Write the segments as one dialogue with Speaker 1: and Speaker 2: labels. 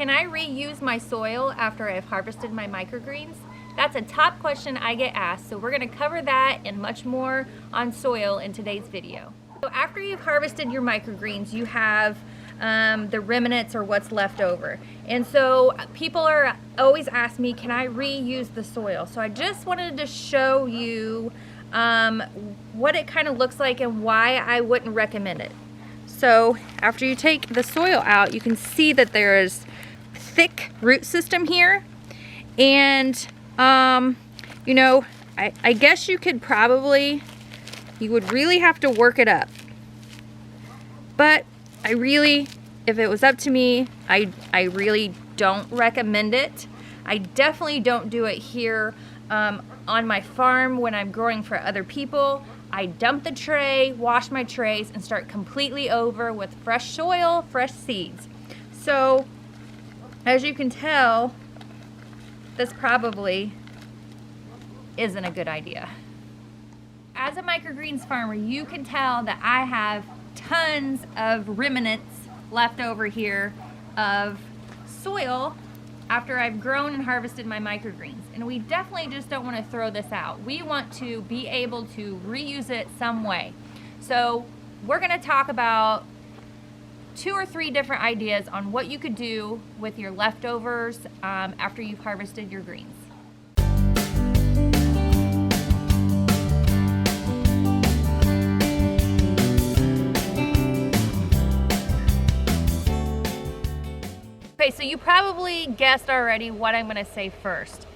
Speaker 1: Can I reuse my soil after I've harvested my microgreens? That's a top question I get asked, so we're going to cover that and much more on soil in today's video. So after you've harvested your microgreens, you have the remnants or what's left over. And so people are always ask me, can I reuse the soil? So I just wanted to show you what it kind of looks like and why I wouldn't recommend it. So after you take the soil out, you can see that there is thick root system here. And, you know, I guess you could probably, you would really have to work it up. But I really, if it was up to me, I really don't recommend it. I definitely don't do it here on my farm when I'm growing for other people. I dump the tray, wash my trays, and start completely over with fresh soil, fresh seeds. So, as you can tell, this probably isn't a good idea. As a microgreens farmer, you can tell that I have tons of remnants left over here of soil after I've grown and harvested my microgreens. And we definitely just don't want to throw this out. We want to be able to reuse it some way. So we're going to talk about 2 or 3 different ideas on what you could do with your leftovers after you've harvested your greens. Okay, so you probably guessed already what I'm going to say first.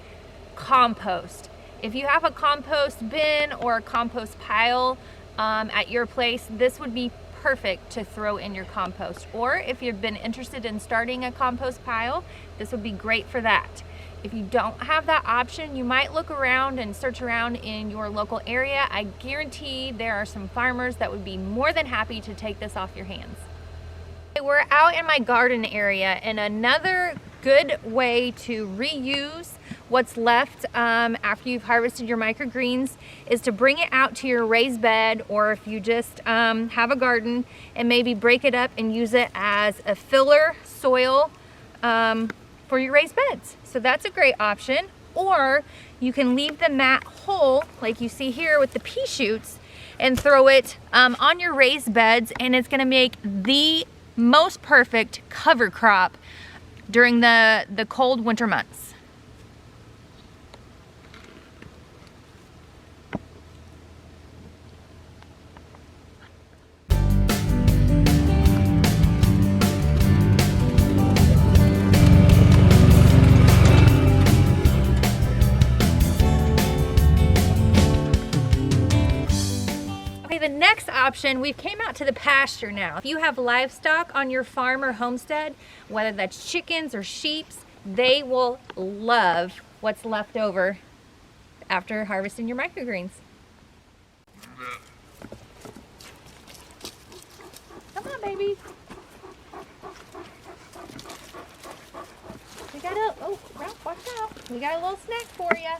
Speaker 1: Compost. If you have a compost bin or a compost pile at your place, this would be perfect to throw in your compost. Or if you've been interested in starting a compost pile, this would be great for that. If you don't have that option, you might look around and search around in your local area. I guarantee there are some farmers that would be more than happy to take this off your hands. We're out in my garden area, and another good way to reuse what's left after you've harvested your microgreens is to bring it out to your raised bed, or if you just have a garden, and maybe break it up and use it as a filler soil for your raised beds. So that's a great option. Or you can leave the mat whole, like you see here with the pea shoots, and throw it on your raised beds, and it's going to make the most perfect cover crop during the cold winter months. The next option, we've came out to the pasture now. If you have livestock on your farm or homestead, whether that's chickens or sheep, they will love what's left over after harvesting your microgreens. Come on, baby. We got a, oh, Ralph, watch out. We got a little snack for you.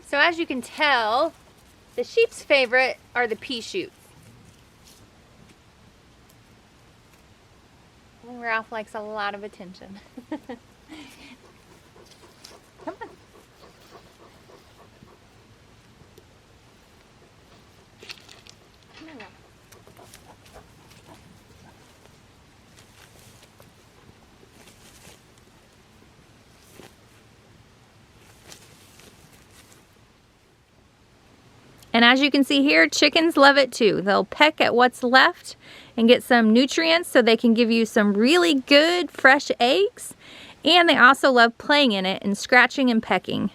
Speaker 1: So as you can tell, the sheep's favorite are the pea shoots. Ralph likes a lot of attention. Come on. Come on, Ralph. And as you can see here, chickens love it too. They'll peck at what's left and get some nutrients so they can give you some really good fresh eggs. And they also love playing in it and scratching and pecking.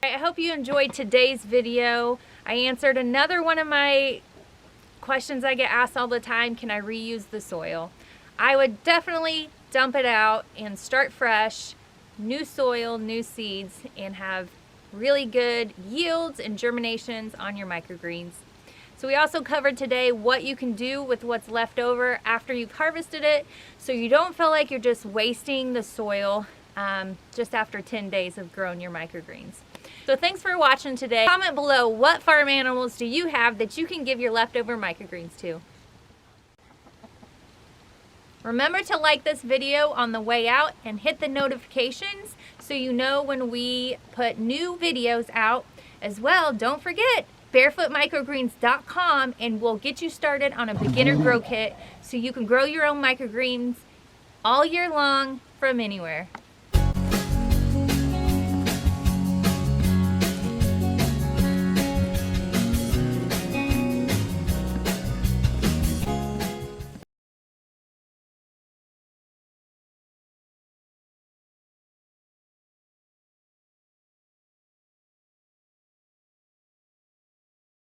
Speaker 1: I hope you enjoyed today's video. I answered another one of my questions I get asked all the time: can I reuse the soil? I would definitely dump it out and start fresh, new soil, new seeds, and have really good yields and germinations on your microgreens. So we also covered today what you can do with what's left over after you've harvested it, so you don't feel like you're just wasting the soil just after 10 days of growing your microgreens. So thanks for watching today. Comment below, what farm animals do you have that you can give your leftover microgreens to? Remember to like this video on the way out and hit the notifications so you know when we put new videos out. As well, don't forget barefootmicrogreens.com, and we'll get you started on a beginner grow kit so you can grow your own microgreens all year long from anywhere.